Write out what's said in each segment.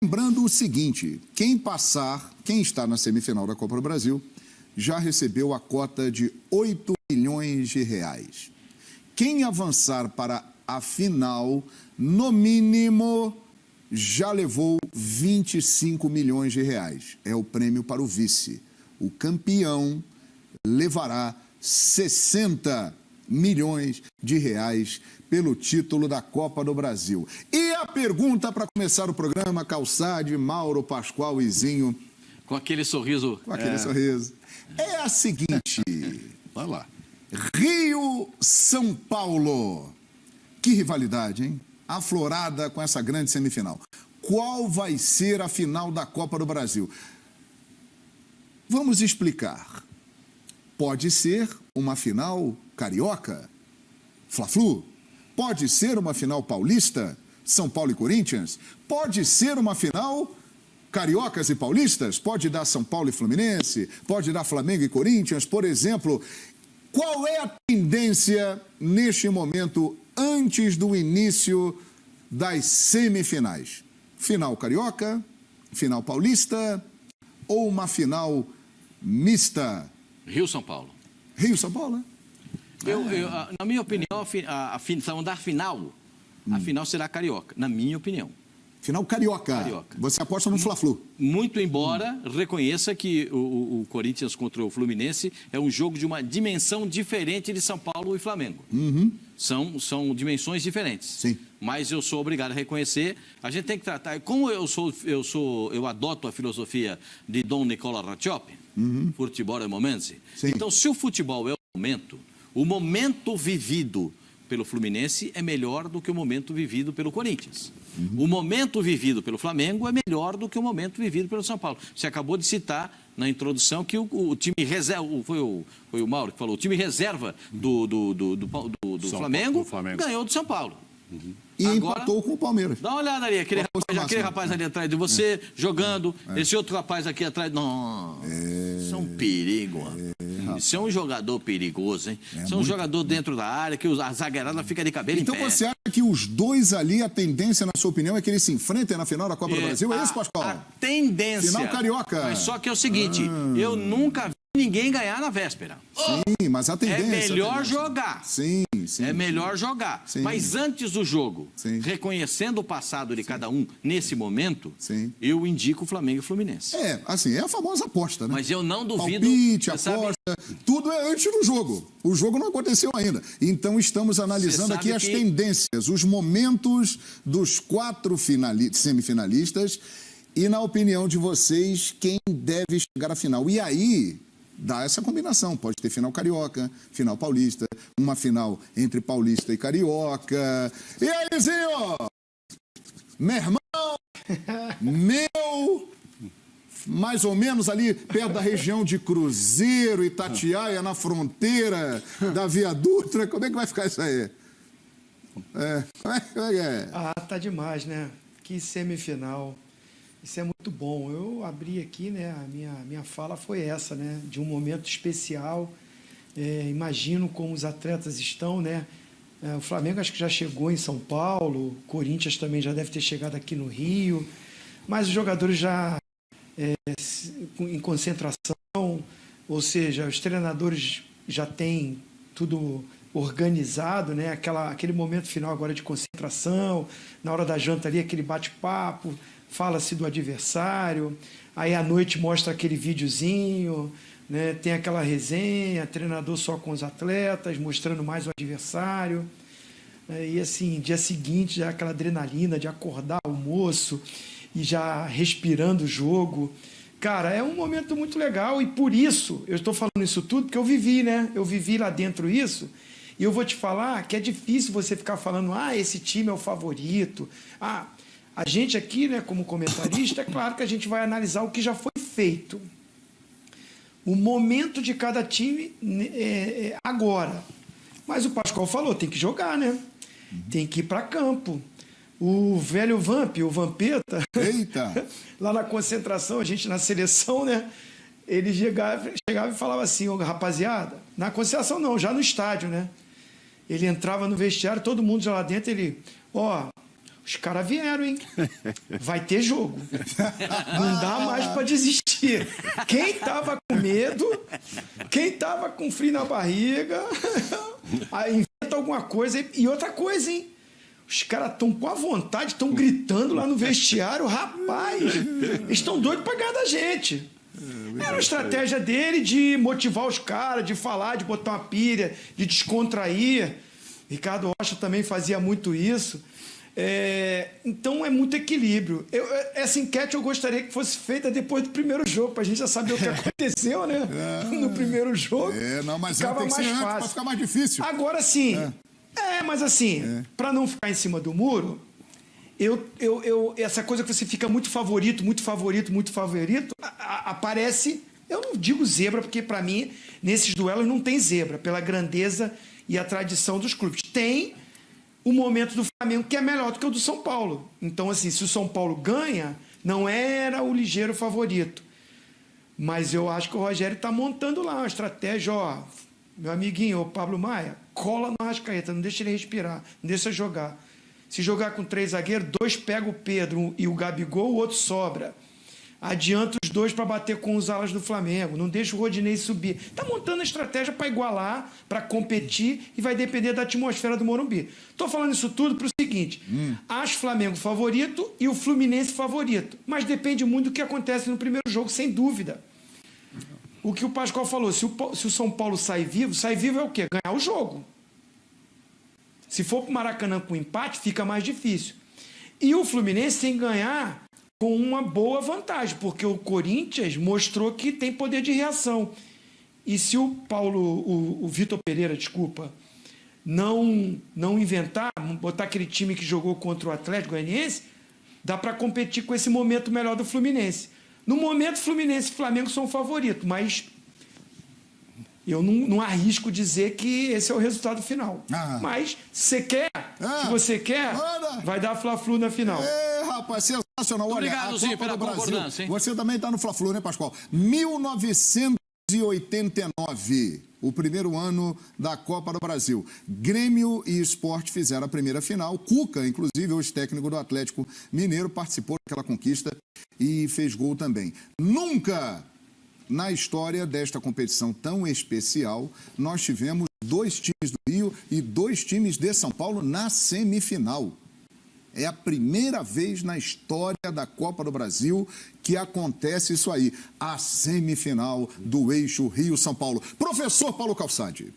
Lembrando o seguinte, quem está na semifinal da Copa do Brasil, já recebeu a cota de 8 milhões de reais. Quem avançar para a final, no mínimo, já levou 25 milhões de reais. É o prêmio para o vice. O campeão levará 60 milhões de reais pelo título da Copa do Brasil. E a pergunta para começar o programa, Calçade, Mauro, Pascoal e Zinho. Com aquele sorriso. Com aquele sorriso. É a seguinte. Vai lá. Rio-São Paulo. Que rivalidade, hein? Aflorada com essa grande semifinal. Qual vai ser a final da Copa do Brasil? Vamos explicar. Pode ser uma final carioca, Fla-Flu. Pode ser uma final paulista, São Paulo e Corinthians. Pode ser uma final cariocas e paulistas. Pode dar São Paulo e Fluminense. Pode dar Flamengo e Corinthians, por exemplo. Qual é a tendência neste momento, antes do início das semifinais? Final carioca, final paulista ou uma final mista? Rio-São Paulo. Rio-São Paulo, né? Na minha opinião, a final será carioca, na minha opinião. Final carioca. Você aposta no Fla-Flu. Muito embora reconheça que o Corinthians contra o Fluminense é um jogo de uma dimensão diferente de São Paulo e Flamengo. São dimensões diferentes. Sim. Mas eu sou obrigado a reconhecer. A gente tem que tratar. Como eu adoto a filosofia de Dom Nicola Ratchop, futebol é momento. Então, se o futebol é o momento vivido pelo Fluminense é melhor do que o momento vivido pelo Corinthians. O momento vivido pelo Flamengo é melhor do que o momento vivido pelo São Paulo. Você acabou de citar na introdução que o time reserva, foi o Mauro que falou, o time reserva do Flamengo ganhou do São Paulo. E agora, empatou com o Palmeiras. Dá uma olhada ali, aquele rapaz ali atrás de você, jogando, esse outro rapaz aqui atrás. Não, isso é um perigo, isso é um jogador perigoso, hein? Isso é um jogador dentro da área, que a zagueirada fica de cabelo em pé. Então você acha que os dois ali, a tendência, na sua opinião, é que eles se enfrentem na final da Copa do Brasil? É isso, Pascoal? A tendência. Final carioca. Mas só que é o seguinte, eu nunca vi ninguém ganhar na véspera. Sim, mas a tendência... É melhor jogar. Sim. É melhor jogar. Sim. Mas antes do jogo, reconhecendo o passado de cada um, nesse momento, eu indico o Flamengo e o Fluminense. É a famosa aposta, né? Mas eu não duvido... Palpite, aposta, tudo é antes do jogo. O jogo não aconteceu ainda. Então estamos analisando aqui as tendências, os momentos dos 4 semifinalistas e, na opinião de vocês, quem deve chegar à final. E aí... dá essa combinação, pode ter final carioca, final paulista, uma final entre paulista e carioca. E aí, Zinho? Meu irmão, mais ou menos ali perto da região de Cruzeiro, Itatiaia, na fronteira da Via Dutra, como é que vai ficar isso aí? Como é que é? Tá demais, né? Que semifinal. Isso é muito bom. Eu abri aqui, né? A minha fala foi essa, né? De um momento especial. Imagino como os atletas estão, né? O Flamengo acho que já chegou em São Paulo, o Corinthians também já deve ter chegado aqui no Rio, mas os jogadores já em concentração, ou seja, os treinadores já têm tudo organizado, né? Aquele momento final agora de concentração, na hora da janta ali, aquele bate-papo, fala-se do adversário, aí à noite mostra aquele videozinho, né? Tem aquela resenha, treinador só com os atletas, mostrando mais o adversário, e assim, dia seguinte, já aquela adrenalina de acordar o almoço e já respirando o jogo. Cara, é um momento muito legal e por isso, eu estou falando isso tudo porque eu vivi, né? Eu vivi lá dentro isso. E eu vou te falar que é difícil você ficar falando, esse time é o favorito. A gente aqui, né, como comentarista, é claro que a gente vai analisar o que já foi feito. O momento de cada time agora. Mas o Pascoal falou, tem que jogar, né? Tem que ir para campo. O velho o Vampeta, lá na concentração, a gente na seleção, né? Ele chegava e falava assim, rapaziada, na concentração não, já no estádio, né? Ele entrava no vestiário, todo mundo já lá dentro, ele, Os caras vieram, hein? Vai ter jogo. Não dá mais para desistir. Quem tava com medo, quem tava com frio na barriga, inventa alguma coisa. E outra coisa, hein? Os caras estão com a vontade, estão gritando lá no vestiário. Rapaz, eles estão doidos para ganhar da gente. Era a estratégia dele de motivar os caras, de falar, de botar uma pilha, de descontrair. Ricardo Rocha também fazia muito isso. Então é muito equilíbrio. Essa enquete eu gostaria que fosse feita depois do primeiro jogo, para a gente já saber o que aconteceu, né? No primeiro jogo. Não, mas ficava tem que mais ser fácil. antes, para ficar mais difícil. Agora sim. Mas assim, para não ficar em cima do muro, essa coisa que você fica muito favorito, aparece. Eu não digo zebra, porque para mim, nesses duelos não tem zebra, pela grandeza e a tradição dos clubes. Tem o momento do Flamengo que é melhor do que o do São Paulo. Então, assim, se o São Paulo ganha, não era o ligeiro favorito. Mas eu acho que o Rogério está montando lá uma estratégia, ó, meu amiguinho, o Pablo Maia, cola no Arrascaeta, não deixa ele respirar, não deixa jogar. Se jogar com 3 zagueiros, 2 pega o Pedro e o Gabigol, o outro sobra. Adianta os 2 para bater com os alas do Flamengo. Não deixa o Rodinei subir. Está montando a estratégia para igualar, para competir, e vai depender da atmosfera do Morumbi. Estou falando isso tudo para o seguinte. Acho o Flamengo favorito e o Fluminense favorito. Mas depende muito do que acontece no primeiro jogo, sem dúvida. O que o Pascoal falou, se o São Paulo sair vivo é o quê? Ganhar o jogo. Se for para o Maracanã com empate, fica mais difícil. E o Fluminense tem que ganhar com uma boa vantagem, porque o Corinthians mostrou que tem poder de reação. E se o Vitor Pereira, não inventar, botar aquele time que jogou contra o Atlético Goianiense, dá para competir com esse momento melhor do Fluminense. No momento, Fluminense e Flamengo são favoritos, mas eu não arrisco dizer que esse é o resultado final. Mas se você quer, vai dar Fla-Flu na final. Rapaz, sensacional. Olha, obrigado, Zinho, pela concordância, hein? Você também está no Fla-Flu, né, Pascoal? 1989, o primeiro ano da Copa do Brasil. Grêmio e Sport fizeram a primeira final. Cuca, inclusive, o ex-técnico do Atlético Mineiro, participou daquela conquista e fez gol também. Nunca na história desta competição tão especial, nós tivemos 2 times do Rio e 2 times de São Paulo na semifinal. É a primeira vez na história da Copa do Brasil que acontece isso aí, a semifinal do eixo Rio-São Paulo. Professor Paulo Calçade,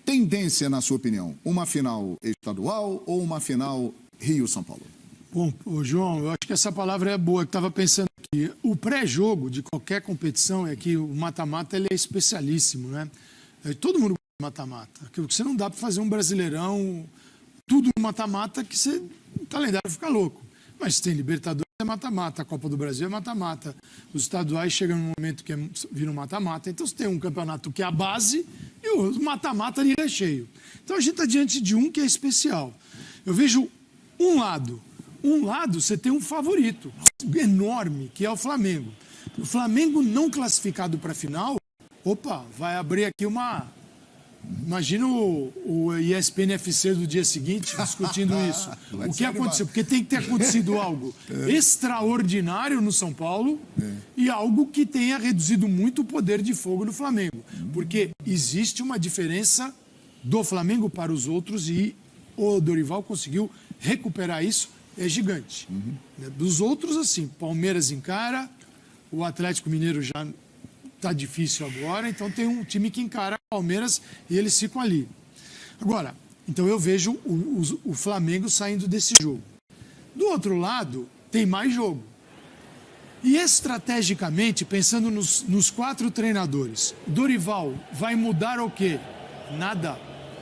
tendência, na sua opinião, uma final estadual ou uma final Rio-São Paulo? Bom, João, eu acho que essa palavra é boa. Eu estava pensando aqui. O pré-jogo de qualquer competição é que o mata-mata ele é especialíssimo, né? Todo mundo gosta de mata-mata. Porque você não dá para fazer um Brasileirão, tudo no mata-mata, que você, o calendário fica louco. Mas tem Libertadores, é mata-mata. A Copa do Brasil é mata-mata. Os estaduais chegam num momento que viram mata-mata. Então você tem um campeonato que é a base e o mata-mata de recheio. Então a gente está diante de um que é especial. Eu vejo um lado você tem um favorito enorme, que é o Flamengo. O Flamengo não classificado para a final, vai abrir aqui uma... Imagina o ESPN FC do dia seguinte discutindo isso. O que aconteceu? Porque tem que ter acontecido algo extraordinário no São Paulo e algo que tenha reduzido muito o poder de fogo do Flamengo. Porque existe uma diferença do Flamengo para os outros e o Dorival conseguiu recuperar isso. É gigante. Dos outros, assim, Palmeiras encara, o Atlético Mineiro já está difícil agora, então tem um time que encara o Palmeiras e eles ficam ali. Agora, então eu vejo o Flamengo saindo desse jogo. Do outro lado, tem mais jogo. E estrategicamente, pensando nos 4 treinadores, Dorival vai mudar o quê? Nada.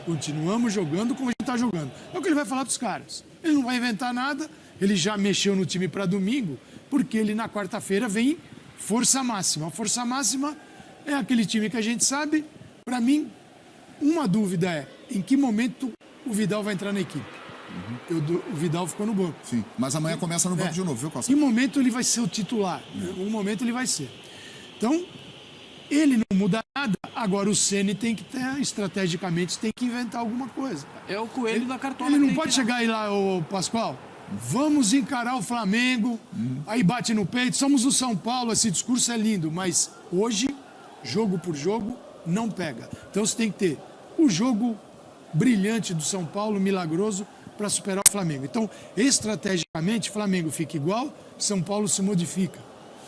Continuamos jogando como a gente está jogando. É o que ele vai falar dos caras. Ele não vai inventar nada, ele já mexeu no time para domingo, porque ele na quarta-feira vem força máxima. A força máxima é aquele time que a gente sabe. Para mim, uma dúvida é em que momento o Vidal vai entrar na equipe. O Vidal ficou no banco. Sim, mas amanhã começa no banco de novo, viu, Costa? Em que momento ele vai ser o titular? Em um momento ele vai ser. Então, ele não muda nada. Agora o Ceni tem que ter, estrategicamente, tem que inventar alguma coisa. É o coelho da cartola. Ele não pode chegar aí lá, o Pascoal, vamos encarar o Flamengo, aí bate no peito, somos o São Paulo, esse discurso é lindo, mas hoje, jogo por jogo, não pega. Então você tem que ter o jogo brilhante do São Paulo, milagroso, para superar o Flamengo. Então, estrategicamente, Flamengo fica igual, São Paulo se modifica.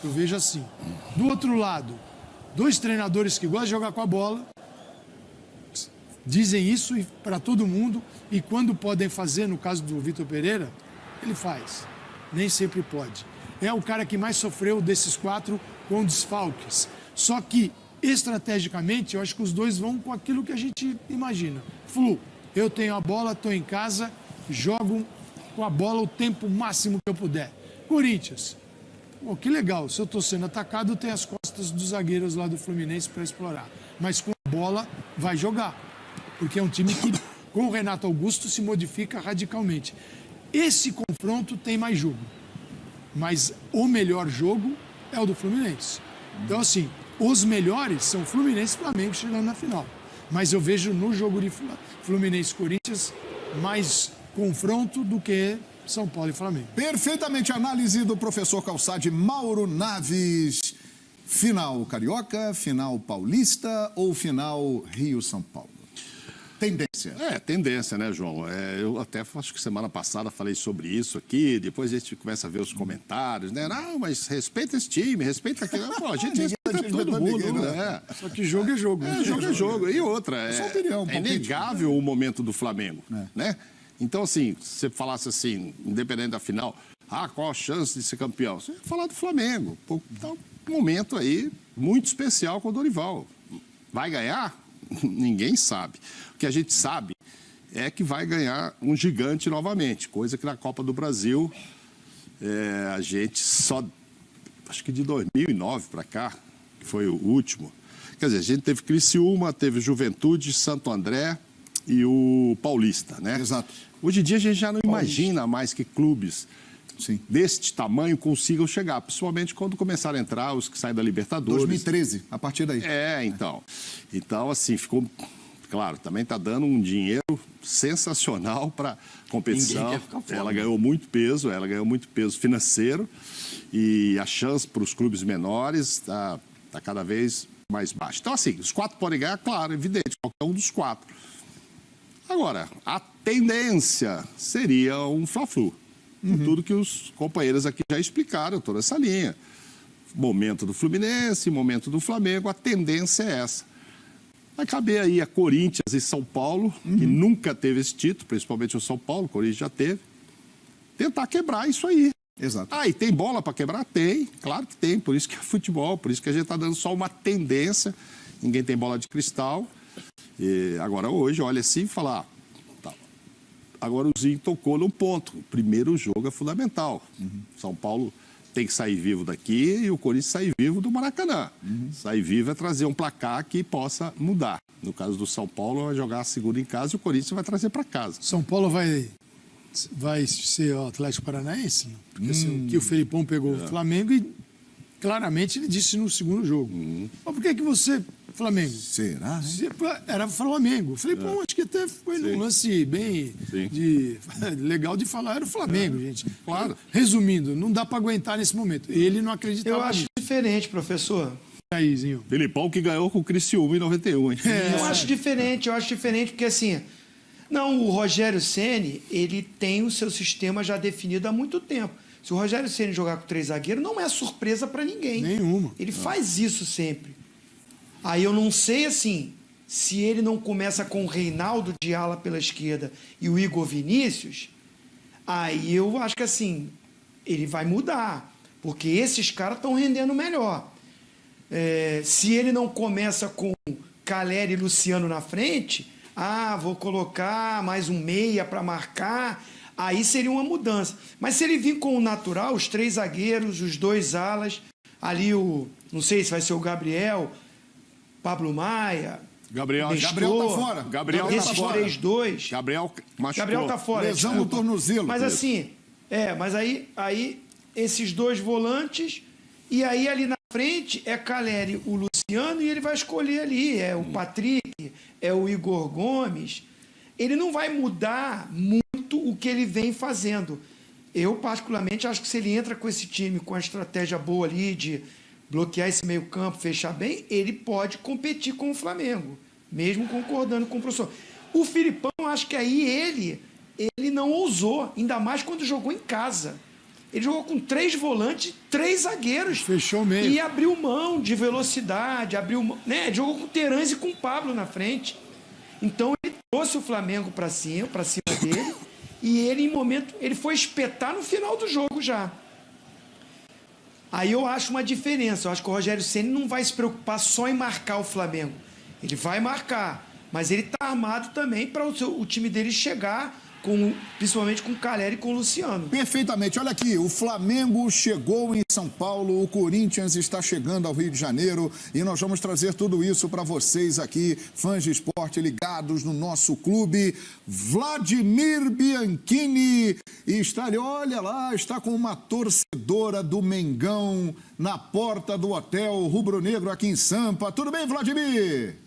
Eu vejo assim. Do outro lado, dois treinadores que gostam de jogar com a bola, dizem isso para todo mundo, e quando podem fazer, no caso do Vitor Pereira, ele faz. Nem sempre pode. É o cara que mais sofreu desses 4 com desfalques. Só que, estrategicamente, eu acho que os dois vão com aquilo que a gente imagina. Flu, eu tenho a bola, estou em casa, jogo com a bola o tempo máximo que eu puder. Corinthians, pô, que legal, se eu estou sendo atacado, tem as costas dos zagueiros lá do Fluminense para explorar. Mas com a bola, vai jogar. Porque é um time que, com o Renato Augusto, se modifica radicalmente. Esse confronto tem mais jogo. Mas o melhor jogo é o do Fluminense. Então, assim, os melhores são Fluminense e Flamengo chegando na final. Mas eu vejo no jogo de Fluminense e Corinthians mais confronto do que São Paulo e Flamengo. Perfeitamente análise do professor Calçade Mauro Naves. Final carioca, final paulista ou final Rio-São Paulo? Tendência. Tendência, né, João? Eu até acho que semana passada falei sobre isso aqui, depois a gente começa a ver os comentários, né? Não, mas respeita esse time, respeita aquele... Pô, a gente respeita todo mundo, né? Só que jogo é jogo. Jogo é jogo. E outra, é inegável o momento do Flamengo, né? Então, assim, se você falasse assim, independente da final, qual a chance de ser campeão? Você ia falar do Flamengo. Tá um momento aí muito especial com o Dorival. Vai ganhar? Ninguém sabe. O que a gente sabe é que vai ganhar um gigante novamente, coisa que na Copa do Brasil a gente só, acho que de 2009 para cá, que foi o último. Quer dizer, a gente teve Criciúma, teve Juventude, Santo André e o Paulista, né? Exato. Hoje em dia a gente já não imagina mais que clubes deste tamanho consigam chegar, principalmente quando começaram a entrar os que saem da Libertadores. 2013, a partir daí. Então. Então, assim, ficou... Claro, também está dando um dinheiro sensacional para a competição. Ela ganhou muito peso financeiro e a chance para os clubes menores está cada vez mais baixa. Então, assim, os 4 podem ganhar, claro, evidente, qualquer um dos 4. Agora, a tendência seria um Fla-Flu. Tudo que os companheiros aqui já explicaram, toda essa linha. Momento do Fluminense, momento do Flamengo, a tendência é essa. Vai caber aí a Corinthians e São Paulo, que nunca teve esse título, principalmente o São Paulo, o Corinthians já teve. Tentar quebrar isso aí. Exato. E tem bola para quebrar? Tem, claro que tem, por isso que é futebol, por isso que a gente está dando só uma tendência. Ninguém tem bola de cristal. E agora hoje, olha assim e fala... Agora o Zinho tocou num ponto. O primeiro jogo é fundamental. São Paulo tem que sair vivo daqui e o Corinthians sair vivo do Maracanã. Sair vivo é trazer um placar que possa mudar. No caso do São Paulo, vai jogar a segunda em casa e o Corinthians vai trazer para casa. São Paulo vai ser o Atlético Paranaense? Não? Porque que o Felipão pegou o Flamengo e claramente ele disse no segundo jogo. Mas por que você... Flamengo. Será? Era Flamengo. Felipão acho que até foi num lance bem legal de falar. Era o Flamengo, gente. Claro. Resumindo, não dá para aguentar nesse momento. Ele não acreditava Eu acho nisso. diferente, professor. Aí, Zinho. Felipão que ganhou com o Criciúma em 91, hein? Eu acho diferente porque assim... Não, o Rogério Ceni, ele tem o seu sistema já definido há muito tempo. Se o Rogério Ceni jogar com 3 zagueiros, não é surpresa para ninguém. Nenhuma. Ele faz isso sempre. Aí eu não sei, assim, se ele não começa com o Reinaldo de ala pela esquerda e o Igor Vinícius, aí eu acho que, assim, ele vai mudar, porque esses caras estão rendendo melhor. Se ele não começa com Caleri e Luciano na frente, vou colocar mais um meia para marcar, aí seria uma mudança. Mas se ele vir com o natural, os 3 zagueiros, os 2 alas, ali não sei se vai ser o Gabriel... Pablo Maia, Gabriel tá fora. Esses 3-2. Gabriel machucou. Gabriel tá fora. Lesão no tornozelo. Mas assim, mas aí esses 2 volantes, e aí ali na frente é Caleri, o Luciano, e ele vai escolher ali, é o Patrick, é o Igor Gomes. Ele não vai mudar muito o que ele vem fazendo. Eu, particularmente, acho que se ele entra com esse time, com a estratégia boa ali de bloquear esse meio campo, fechar bem, ele pode competir com o Flamengo, mesmo concordando com o professor. O Filipão, acho que aí ele não ousou, ainda mais quando jogou em casa. Ele jogou com 3 volantes, 3 zagueiros. Fechou meio. E abriu mão de velocidade, né? Ele jogou com o Terãs e com o Pablo na frente. Então ele trouxe o Flamengo para cima dele, e ele foi espetar no final do jogo já. Aí eu acho uma diferença. Eu acho que o Rogério Ceni não vai se preocupar só em marcar o Flamengo. Ele vai marcar, mas ele está armado também para o time dele chegar, principalmente com o Calleri e com o Luciano. Perfeitamente. Olha aqui, o Flamengo chegou em São Paulo, o Corinthians está chegando ao Rio de Janeiro e nós vamos trazer tudo isso para vocês aqui, fãs de esporte ligados no nosso clube. Vladimir Bianchini está ali, olha lá, está com uma torcedora do Mengão na porta do hotel rubro-negro aqui em Sampa. Tudo bem, Vladimir?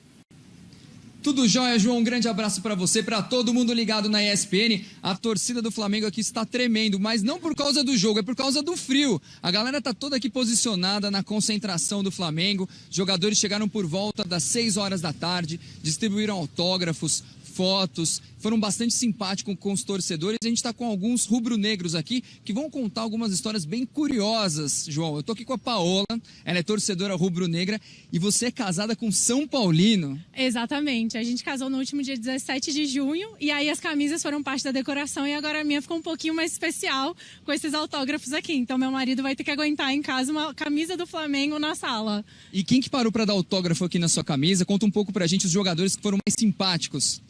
Tudo jóia, João. Um grande abraço para você, para todo mundo ligado na ESPN. A torcida do Flamengo aqui está tremendo, mas não por causa do jogo, é por causa do frio. A galera tá toda aqui posicionada na concentração do Flamengo. Os jogadores chegaram por volta das 6 horas da tarde, distribuíram autógrafos, fotos, foram bastante simpáticos com os torcedores. A gente está com alguns rubro-negros aqui que vão contar algumas histórias bem curiosas, João. Eu tô aqui com a Paola, ela é torcedora rubro-negra e você é casada com São Paulino. Exatamente, a gente casou no último dia 17 de junho e aí as camisas foram parte da decoração e agora a minha ficou um pouquinho mais especial com esses autógrafos aqui. Então meu marido vai ter que aguentar em casa uma camisa do Flamengo na sala. E quem que parou para dar autógrafo aqui na sua camisa? Conta um pouco pra gente os jogadores que foram mais simpáticos.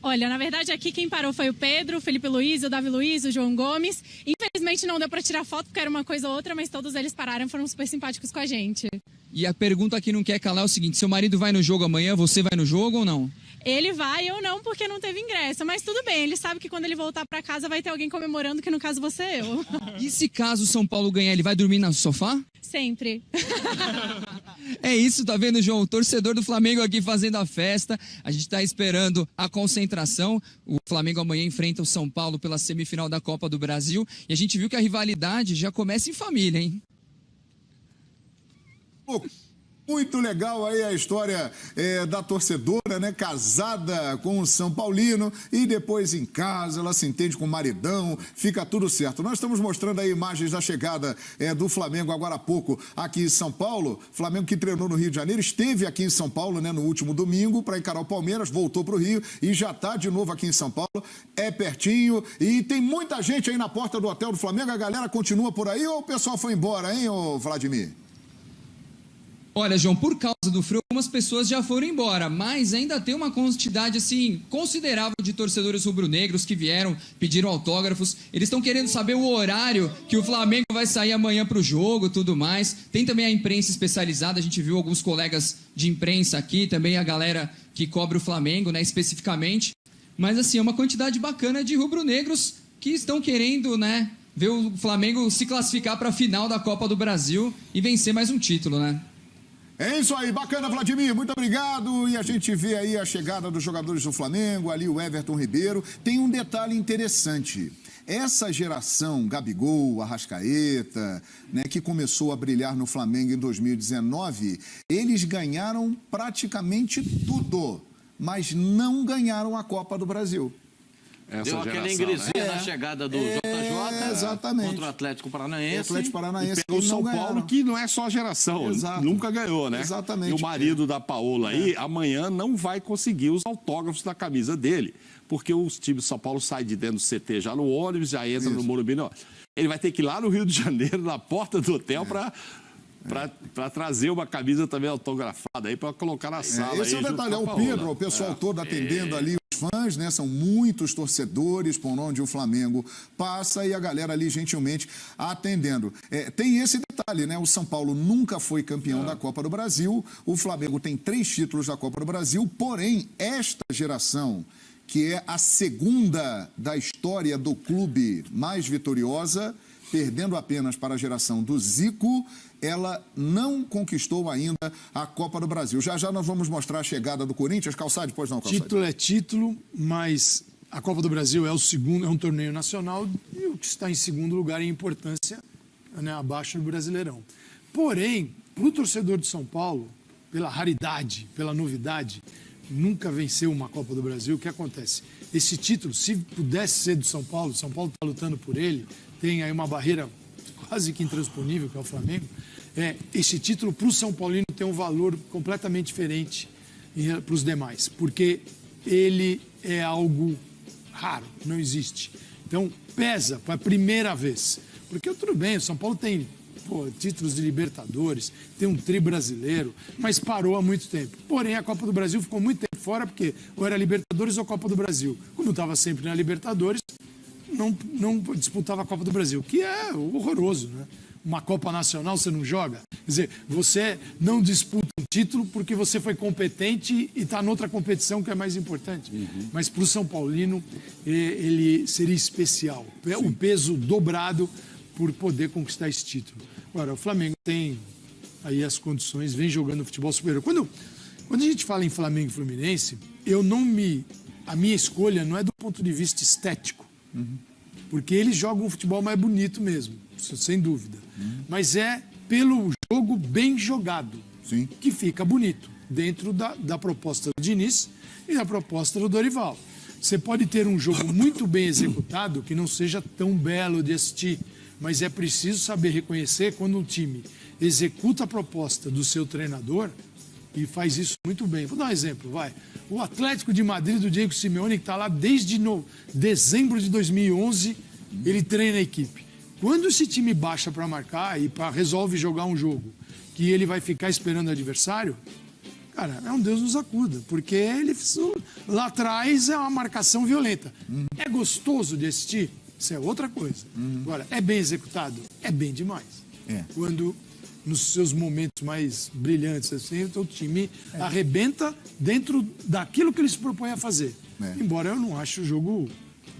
Olha, na verdade aqui quem parou foi o Pedro, o Felipe Luiz, o Davi Luiz, o João Gomes. Infelizmente não deu para tirar foto porque era uma coisa ou outra, mas todos eles pararam e foram super simpáticos com a gente. E a pergunta que não quer calar é o seguinte, seu marido vai no jogo amanhã, você vai no jogo ou não? Ele vai, eu não, porque não teve ingresso, mas tudo bem, ele sabe que quando ele voltar para casa vai ter alguém comemorando, que no caso você é eu. E se caso o São Paulo ganhar, ele vai dormir no sofá? Sempre. É isso, tá vendo, João? O torcedor do Flamengo aqui fazendo a festa. A gente tá esperando a concentração. O Flamengo amanhã enfrenta o São Paulo pela semifinal da Copa do Brasil. E a gente viu que a rivalidade já começa em família, hein? Muito legal aí a história da torcedora, né? Casada com o São Paulino e depois em casa ela se entende com o maridão, fica tudo certo. Nós estamos mostrando aí imagens da chegada do Flamengo agora há pouco aqui em São Paulo. Flamengo que treinou no Rio de Janeiro, esteve aqui em São Paulo, né, no último domingo para encarar o Palmeiras, voltou para o Rio e já está de novo aqui em São Paulo. É pertinho e tem muita gente aí na porta do hotel do Flamengo. A galera continua por aí ou o pessoal foi embora, hein, ô Vladimir? Olha, João, por causa do frio, algumas pessoas já foram embora, mas ainda tem uma quantidade, assim, considerável de torcedores rubro-negros que vieram, pediram autógrafos. Eles estão querendo saber o horário que o Flamengo vai sair amanhã para o jogo e tudo mais. Tem também a imprensa especializada, a gente viu alguns colegas de imprensa aqui, também a galera que cobre o Flamengo, né, especificamente. Mas, assim, é uma quantidade bacana de rubro-negros que estão querendo, né, ver o Flamengo se classificar para a final da Copa do Brasil e vencer mais um título, né? É isso aí, bacana, Vladimir, muito obrigado. E a gente vê aí a chegada dos jogadores do Flamengo, ali o Everton Ribeiro. Tem um detalhe interessante. Essa geração, Gabigol, Arrascaeta, né, que começou a brilhar no Flamengo em 2019, eles ganharam praticamente tudo, mas não ganharam a Copa do Brasil. Deu aquela ingresia na chegada do JJ exatamente. Contra o Atlético Paranaense. O Atlético Paranaense e pegou o São Paulo, que não é só a geração, nunca ganhou, né? Exatamente. E o marido da Paola aí, amanhã não vai conseguir os autógrafos da camisa dele, porque os times de São Paulo saem de dentro do CT já no ônibus, já entra no Morumbi. Não. Ele vai ter que ir lá no Rio de Janeiro, na porta do hotel, para trazer uma camisa também autografada aí, para colocar na sala. Esse é o detalhão, o Pedro, o pessoal todo atendendo ali os fãs, né? São muitos torcedores por onde o Flamengo passa e a galera ali gentilmente atendendo. Tem esse detalhe, né? O São Paulo nunca foi campeão da Copa do Brasil, o Flamengo tem 3 títulos da Copa do Brasil, porém, esta geração, que é a segunda da história do clube mais vitoriosa, perdendo apenas para a geração do Zico, ela não conquistou ainda a Copa do Brasil. Já já nós vamos mostrar a chegada do Corinthians. Calçade, pois não, Calçade? Título é título, mas a Copa do Brasil é um torneio nacional e o que está em segundo lugar em importância, né, abaixo do Brasileirão. Porém, para o torcedor de São Paulo, pela raridade, pela novidade, nunca venceu uma Copa do Brasil. O que acontece? Esse título, se pudesse ser do São Paulo está lutando por ele, tem aí uma barreira quase que intransponível, que é o Flamengo. Esse título para o São Paulino tem um valor completamente diferente para os demais, porque ele é algo raro, não existe. Então, pesa para a primeira vez. Porque tudo bem, o São Paulo tem títulos de Libertadores, tem um tri brasileiro, mas parou há muito tempo. Porém, a Copa do Brasil ficou muito tempo fora, porque ou era Libertadores ou Copa do Brasil. Como estava sempre na Libertadores, não disputava a Copa do Brasil, que é horroroso, né? Uma Copa Nacional você não joga. Quer dizer, você não disputa um título porque você foi competente e está noutra competição que é mais importante. Mas para o São Paulino, ele seria especial. O peso dobrado por poder conquistar esse título. Agora, o Flamengo tem aí as condições, vem jogando futebol superior. Quando a gente fala em Flamengo e Fluminense, a minha escolha não é do ponto de vista estético, porque eles jogam um futebol mais bonito mesmo, sem dúvida. Mas é pelo jogo bem jogado, que fica bonito, dentro da proposta do Diniz e da proposta do Dorival. Você pode ter um jogo muito bem executado, que não seja tão belo de assistir, mas é preciso saber reconhecer quando um time executa a proposta do seu treinador e faz isso muito bem. Vou dar um exemplo, vai. O Atlético de Madrid do Diego Simeone, que está lá desde dezembro de 2011, ele treina a equipe. Quando esse time baixa para marcar e resolve jogar um jogo que ele vai ficar esperando o adversário, cara, é um Deus nos acuda, porque ele lá atrás é uma marcação violenta. É gostoso de assistir? Isso é outra coisa. Agora, é bem executado? É bem demais. Quando, nos seus momentos mais brilhantes, assim, o time arrebenta dentro daquilo que ele se propõe a fazer. Embora eu não ache o jogo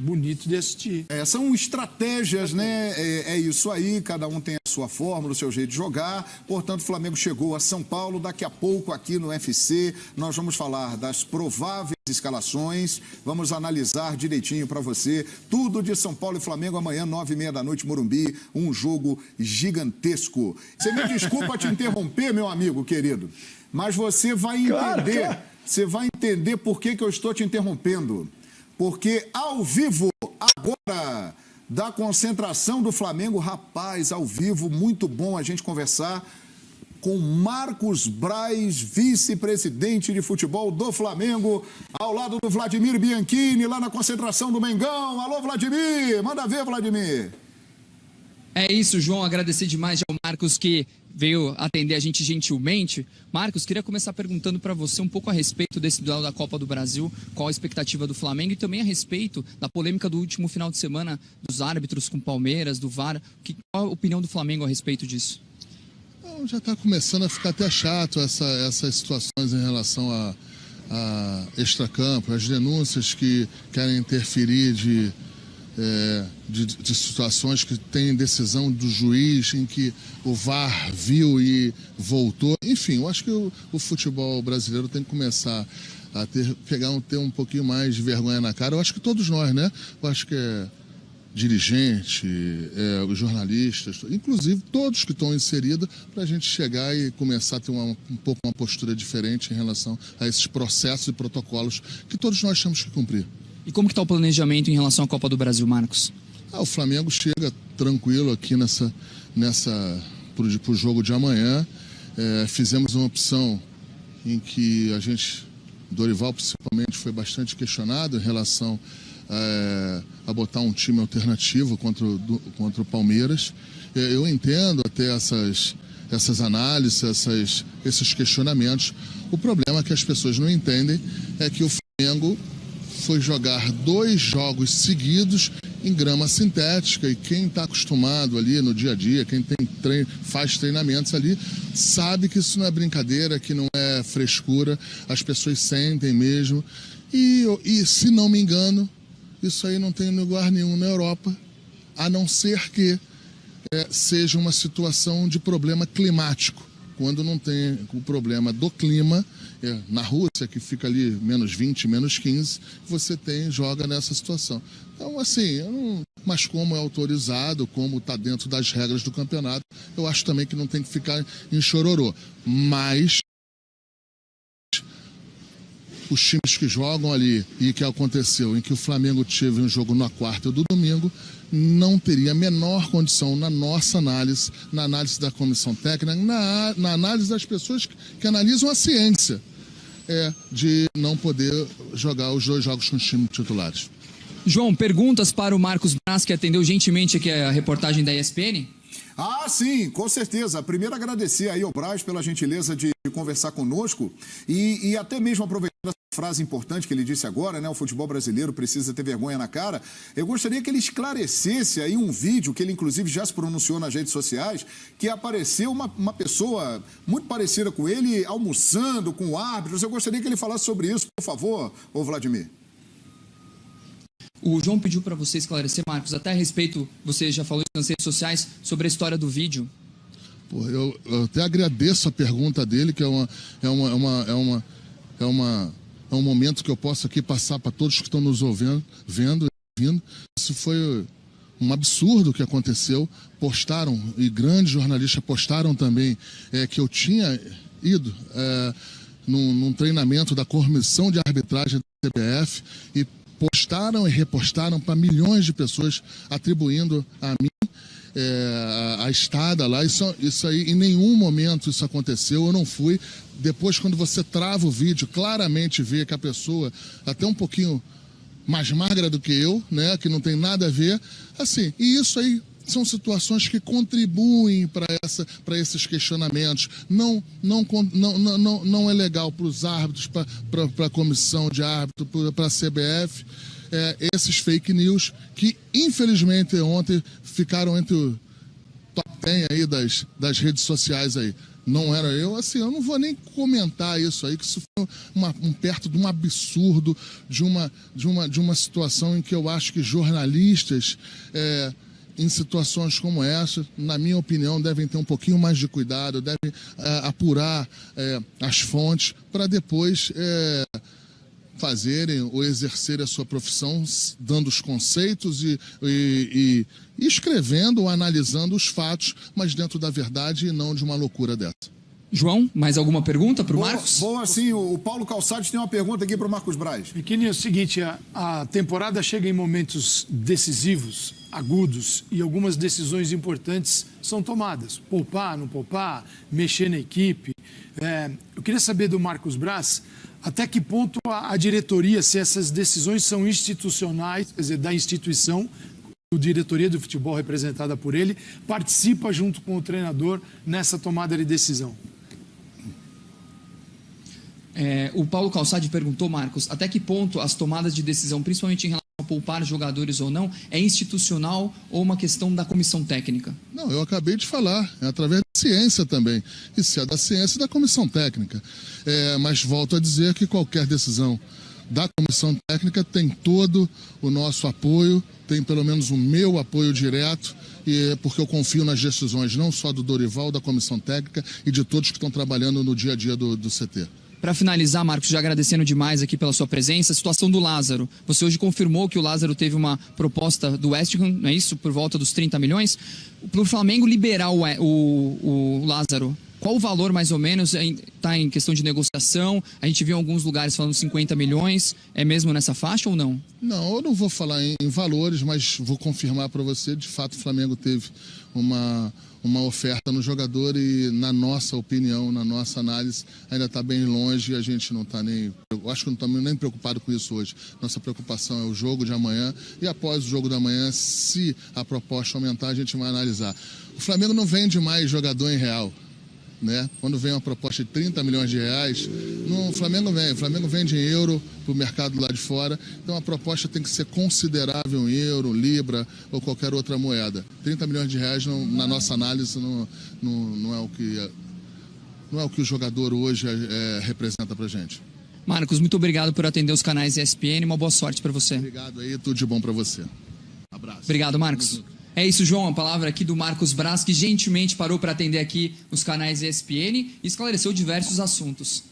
bonito de assistir. São estratégias, né? É isso aí, cada um tem a sua fórmula, o seu jeito de jogar. Portanto, o Flamengo chegou a São Paulo. Daqui a pouco, aqui no UFC, nós vamos falar das prováveis escalações. Vamos analisar direitinho para você tudo de São Paulo e Flamengo amanhã, 9h30 da noite, Morumbi. Um jogo gigantesco. Você me desculpa te interromper, meu amigo querido, mas você vai entender. Claro. Você vai entender por que eu estou te interrompendo. Porque ao vivo, agora, da concentração do Flamengo, rapaz, ao vivo, muito bom a gente conversar com Marcos Braz, vice-presidente de futebol do Flamengo, ao lado do Vladimir Bianchini, lá na concentração do Mengão. Alô, Vladimir! Manda ver, Vladimir! É isso, João. Agradecer demais ao Marcos, que veio atender a gente gentilmente. Marcos, queria começar perguntando para você um pouco a respeito desse duelo da Copa do Brasil, qual a expectativa do Flamengo e também a respeito da polêmica do último final de semana dos árbitros com Palmeiras, do VAR. Qual a opinião do Flamengo a respeito disso? Já está começando a ficar até chato essas situações em relação a extracampo, as denúncias que querem interferir de situações que tem decisão do juiz em que o VAR viu e voltou. Enfim, eu acho que o futebol brasileiro tem que começar a ter um pouquinho mais de vergonha na cara. Eu acho que todos nós, né? Eu acho que dirigente, os jornalistas, inclusive todos que estão inseridos, para a gente chegar e começar a ter um pouco uma postura diferente em relação a esses processos e protocolos que todos nós temos que cumprir. E como que está o planejamento em relação à Copa do Brasil, Marcos? O Flamengo chega tranquilo aqui pro jogo de amanhã. Fizemos uma opção em que Dorival principalmente, foi bastante questionado em relação a botar um time alternativo contra o Palmeiras. Eu entendo até essas análises, esses questionamentos. O problema que as pessoas não entendem é que o Flamengo foi jogar 2 jogos seguidos em grama sintética, e quem está acostumado ali no dia a dia, quem faz treinamentos ali, sabe que isso não é brincadeira, que não é frescura, as pessoas sentem mesmo, e se não me engano, isso aí não tem lugar nenhum na Europa, a não ser que seja uma situação de problema climático, quando não tem o problema do clima, na Rússia, que fica ali menos 20, menos 15, você joga nessa situação. Então, assim, mas como é autorizado, como está dentro das regras do campeonato, eu acho também que não tem que ficar em chororô. Mas os times que jogam ali, e que aconteceu, em que o Flamengo teve um jogo na quarta e do domingo, não teria a menor condição na nossa análise, na análise da comissão técnica, na análise das pessoas que analisam a ciência, de não poder jogar os 2 jogos com os times titulares. João, perguntas para o Marcos Braz, que atendeu gentilmente aqui a reportagem da ESPN? Ah, sim, com certeza. Primeiro agradecer aí ao Braz pela gentileza de conversar conosco e até mesmo aproveitando essa frase importante que ele disse agora, né? O futebol brasileiro precisa ter vergonha na cara. Eu gostaria que ele esclarecesse aí um vídeo que ele inclusive já se pronunciou nas redes sociais, que apareceu uma pessoa muito parecida com ele almoçando com árbitros. Eu gostaria que ele falasse sobre isso, por favor, ô Vladimir. O João pediu para você esclarecer, Marcos, até a respeito, você já falou nas redes sociais, sobre a história do vídeo. Pô, eu até agradeço a pergunta dele, que é um momento que eu posso aqui passar para todos que estão nos ouvindo, vendo e ouvindo. Isso foi um absurdo que aconteceu. Postaram, e grandes jornalistas postaram também, que eu tinha ido num treinamento da comissão de arbitragem da CBF e postaram e repostaram para milhões de pessoas, atribuindo a mim a estada lá. Isso aí, em nenhum momento isso aconteceu, eu não fui. Depois, quando você trava o vídeo, claramente vê que a pessoa, até um pouquinho mais magra do que eu, né, que não tem nada a ver, assim, e isso aí são situações que contribuem para esses questionamentos. Não é legal para os árbitros, para a comissão de árbitro, para a CBF, esses fake news que, infelizmente, ontem ficaram entre o top 10 aí das redes sociais aí. Não era eu, assim, eu não vou nem comentar isso aí, que isso foi perto de um absurdo, de uma situação em que eu acho que jornalistas, em situações como essa, na minha opinião, devem ter um pouquinho mais de cuidado, devem apurar as fontes para depois fazerem ou exercerem a sua profissão dando os conceitos e escrevendo ou analisando os fatos, mas dentro da verdade e não de uma loucura dessa. João, mais alguma pergunta para o Marcos? Bom, assim, o Paulo Calçades tem uma pergunta aqui para o Marcos Braz. Pequeninho, é o seguinte, a temporada chega em momentos decisivos, agudos, e algumas decisões importantes são tomadas. Poupar, não poupar, mexer na equipe. Eu queria saber do Marcos Braz até que ponto a diretoria, se essas decisões são institucionais, quer dizer, da instituição, a diretoria do futebol representada por ele, participa junto com o treinador nessa tomada de decisão. O Paulo Calçade perguntou, Marcos, até que ponto as tomadas de decisão, principalmente em relação a poupar jogadores ou não, é institucional ou uma questão da comissão técnica? Não, eu acabei de falar, é através da ciência também. Isso é da ciência e da comissão técnica. Mas volto a dizer que qualquer decisão da comissão técnica tem todo o nosso apoio, tem pelo menos o meu apoio direto, porque eu confio nas decisões não só do Dorival, da comissão técnica e de todos que estão trabalhando no dia a dia do CT. Para finalizar, Marcos, já agradecendo demais aqui pela sua presença, a situação do Lázaro. Você hoje confirmou que o Lázaro teve uma proposta do West Ham, não é isso? Por volta dos 30 milhões. Para o Flamengo liberar o Lázaro, qual o valor mais ou menos? Está em questão de negociação? A gente viu em alguns lugares falando 50 milhões. É mesmo nessa faixa ou não? Não, eu não vou falar em valores, mas vou confirmar para você. De fato, o Flamengo teve uma oferta no jogador e, na nossa opinião, na nossa análise, ainda está bem longe e a gente não está nem... Eu acho que não estamos nem preocupados com isso hoje. Nossa preocupação é o jogo de amanhã e, após o jogo da manhã, se a proposta aumentar, a gente vai analisar. O Flamengo não vende mais jogador em real, né? Quando vem uma proposta de 30 milhões de reais, o Flamengo vende em euro para o mercado lá de fora, então a proposta tem que ser considerável em euro, libra ou qualquer outra moeda. 30 milhões de reais, na nossa análise, não é o que o jogador hoje representa para a gente. Marcos, muito obrigado por atender os canais ESPN, uma boa sorte para você. Obrigado aí, tudo de bom para você. Abraço. Obrigado, Marcos. É isso, João, a palavra aqui do Marcos Braz, que gentilmente parou para atender aqui os canais ESPN e esclareceu diversos assuntos.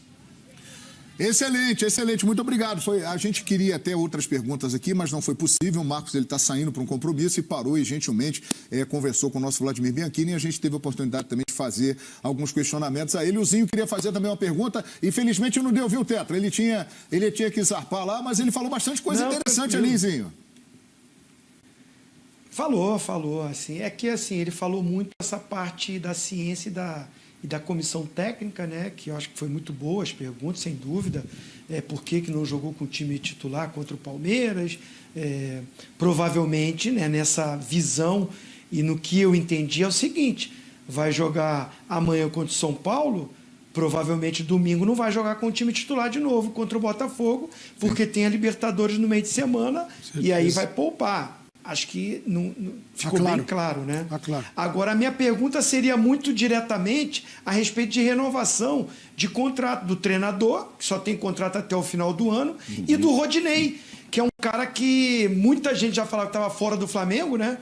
Excelente, excelente. Muito obrigado. A gente queria até outras perguntas aqui, mas não foi possível. O Marcos está saindo para um compromisso e parou e gentilmente conversou com o nosso Vladimir Bianchini e a gente teve a oportunidade também de fazer alguns questionamentos a ele. O Zinho queria fazer também uma pergunta e felizmente não deu, viu, Tetra? Ele tinha que zarpar lá, mas ele falou bastante coisa interessante ali, Zinho. Falou, assim. É que, assim, ele falou muito essa parte da ciência e da comissão técnica, né, que eu acho que foi muito boa as perguntas, sem dúvida. Por que não jogou com o time titular contra o Palmeiras? Provavelmente, né, nessa visão e no que eu entendi é o seguinte, vai jogar amanhã contra o São Paulo, provavelmente domingo não vai jogar com o time titular de novo contra o Botafogo, porque tem a Libertadores no meio de semana e aí vai poupar. Acho que não ficou bem claro, né? Claro. Agora, a minha pergunta seria muito diretamente a respeito de renovação de contrato do treinador, que só tem contrato até o final do ano, e do Rodinei, que é um cara que muita gente já falava que estava fora do Flamengo, né?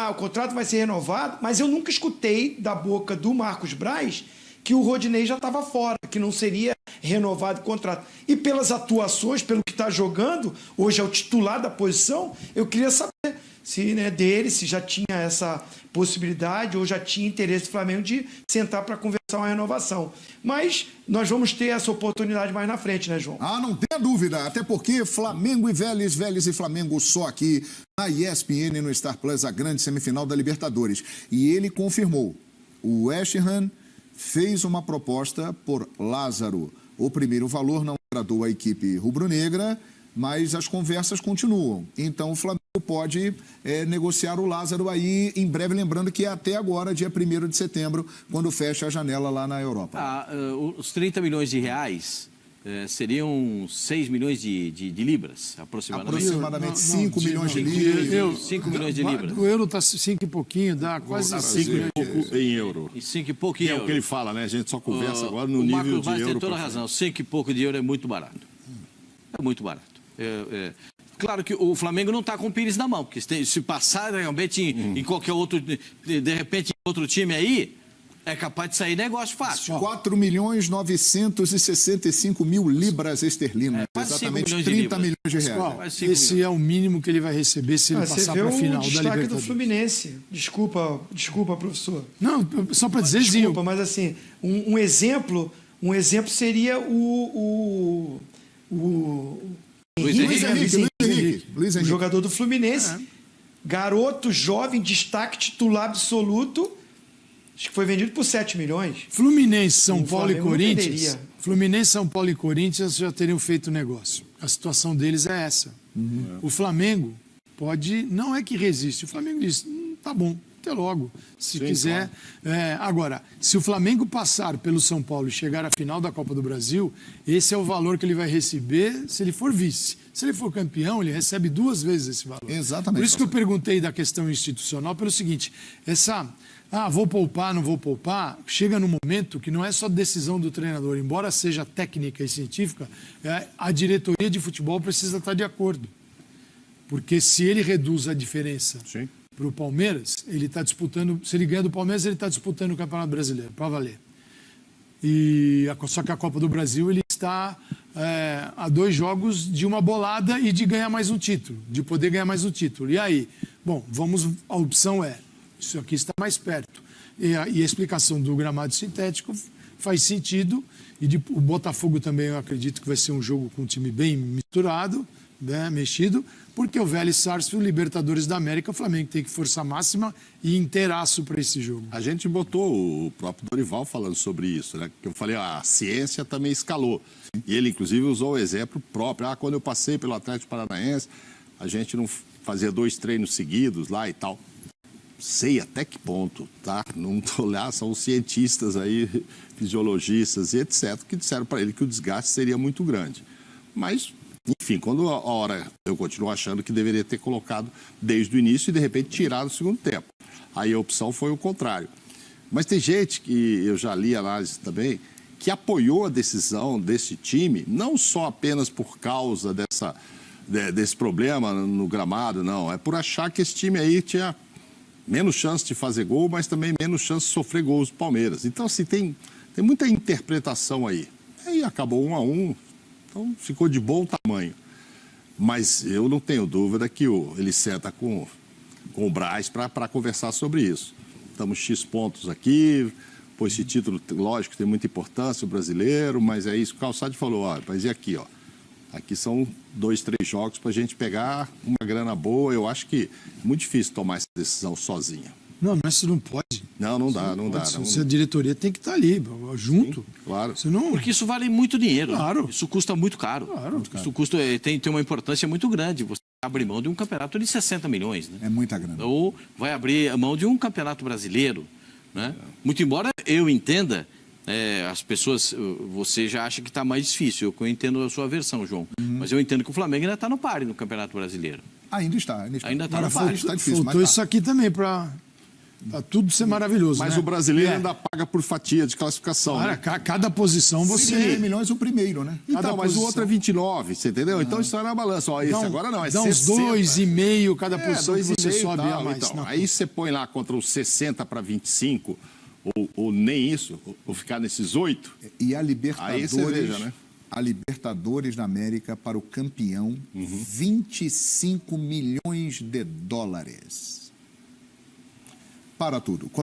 O contrato vai ser renovado, mas eu nunca escutei da boca do Marcos Braz que o Rodinei já estava fora, que não seria renovado o contrato. E pelas atuações, pelo que está jogando, hoje é o titular da posição, eu queria saber se, né, dele, se já tinha essa possibilidade ou já tinha interesse do Flamengo de sentar para conversar uma renovação. Mas nós vamos ter essa oportunidade mais na frente, né, João? Não tenha dúvida, até porque Flamengo e Vélez, Vélez e Flamengo só aqui na ESPN, no Star Plus, a grande semifinal da Libertadores. E ele confirmou, o West Ham fez uma proposta por Lázaro. O primeiro valor não agradou a equipe rubro-negra, mas as conversas continuam. Então o Flamengo pode negociar o Lázaro aí em breve, lembrando que é até agora, dia 1º de setembro, quando fecha a janela lá na Europa. Os 30 milhões de reais seriam 6 milhões de libras, aproximadamente. Aproximadamente 5 milhões de libras. 5 milhões de libras. O euro está 5 e pouquinho, dá quase 5 e pouco em euro. E 5 e pouco em euro. É o que ele fala, né? A gente só conversa agora no nível de euro. O Marcos tem toda a razão. 5 e pouco de euro é muito barato. É muito barato. Claro que o Flamengo não está com o Pires na mão, porque se passar realmente em qualquer outro, de repente, em outro time aí, é capaz de sair negócio fácil. 4.965.000 libras esterlinas. Exatamente 30 milhões de reais. Esse é o mínimo que ele vai receber se ele passar para a final da Libertadores. O destaque do Fluminense. Desculpa, professor. Não, só para dizer, Zinho. Desculpa, mas assim, um exemplo seria o Luiz Henrique. O jogador do Fluminense. Garoto, jovem, destaque titular absoluto. Acho que foi vendido por 7 milhões. Fluminense, São Paulo e Corinthians. Fluminense, São Paulo e Corinthians já teriam feito negócio. A situação deles é essa. O Flamengo não é que resiste. O Flamengo diz, tá bom, até logo. Se quiser. Claro. Agora, se o Flamengo passar pelo São Paulo e chegar à final da Copa do Brasil, esse é o valor que ele vai receber se ele for vice. Se ele for campeão, ele recebe 2 vezes esse valor. Exatamente. Por isso que eu perguntei da questão institucional, pelo seguinte, vou poupar, não vou poupar, chega no momento que não é só decisão do treinador, embora seja técnica e científica, a diretoria de futebol precisa estar de acordo. Porque se ele reduz a diferença para o Palmeiras, ele está disputando, se ele ganha do Palmeiras, ele está disputando o Campeonato Brasileiro, para valer. Só que a Copa do Brasil, ele está a 2 jogos de uma bolada e de ganhar mais um título, de poder ganhar mais um título. E aí? Bom, a opção isso aqui está mais perto. E a explicação do gramado sintético faz sentido. O Botafogo também, eu acredito que vai ser um jogo com um time bem misturado, né, mexido, porque o Vélez, Sarsfield, Libertadores da América, o Flamengo tem que força máxima e inteiraço para esse jogo. A gente botou o próprio Dorival falando sobre isso, né? Que eu falei, a ciência também escalou. E ele, inclusive, usou o exemplo próprio. Quando eu passei pelo Atlético Paranaense, a gente não fazia 2 treinos seguidos lá e tal. Sei até que ponto, tá? Não estou lá, são os cientistas aí, fisiologistas e etc., que disseram para ele que o desgaste seria muito grande. Mas, enfim, quando a hora, eu continuo achando que deveria ter colocado desde o início e, de repente, tirar no segundo tempo. Aí a opção foi o contrário. Mas tem gente, que eu já li análise também, que apoiou a decisão desse time, não só apenas por causa desse problema no gramado, não. É por achar que esse time aí tinha menos chance de fazer gol, mas também menos chance de sofrer gols do Palmeiras. Então, assim, tem muita interpretação aí. Aí acabou 1-1, então ficou de bom tamanho. Mas eu não tenho dúvida que ele senta com o Braz para conversar sobre isso. Estamos X pontos aqui, pô, esse título, lógico, tem muita importância, o brasileiro, mas é isso que o Calçade falou, ó, mas e aqui, ó? Aqui são 2, 3 jogos para a gente pegar uma grana boa. Eu acho que é muito difícil tomar essa decisão sozinha. Não, mas você não pode. Não dá. Se a diretoria tem que estar ali, junto. Sim, claro. Senão... Porque isso vale muito dinheiro. Claro. Isso custa muito caro. Claro. Isso custa, tem uma importância muito grande. Você abre mão de um campeonato de 60 milhões. Né? É muita grana. Ou vai abrir a mão de um campeonato brasileiro. Né? Muito embora eu entenda, as pessoas, você já acha que está mais difícil. Eu entendo a sua versão, João. Mas eu entendo que o Flamengo ainda está no páreo no Campeonato Brasileiro. Ainda está. Ainda está no Agora, páreo. está difícil, Faltou mas isso aqui também para tudo ser maravilhoso. Mas né? o brasileiro ainda paga por fatia de classificação. Cara, Né? cada posição você... 30 milhões o primeiro, né? Então, mas posição. o outro é 29, você entendeu? Então isso era na balança. Ó, esse agora não, é dá uns 60. 2,5 cada posição que você 2,5 sobe tal, a mais. então. Não. Aí você põe lá contra os 60 para 25, ou nem isso, ou ficar nesses 8. E a Aí Libertadores, você veja, né? a Libertadores da América para o campeão, 25 milhões de dólares. Para tudo.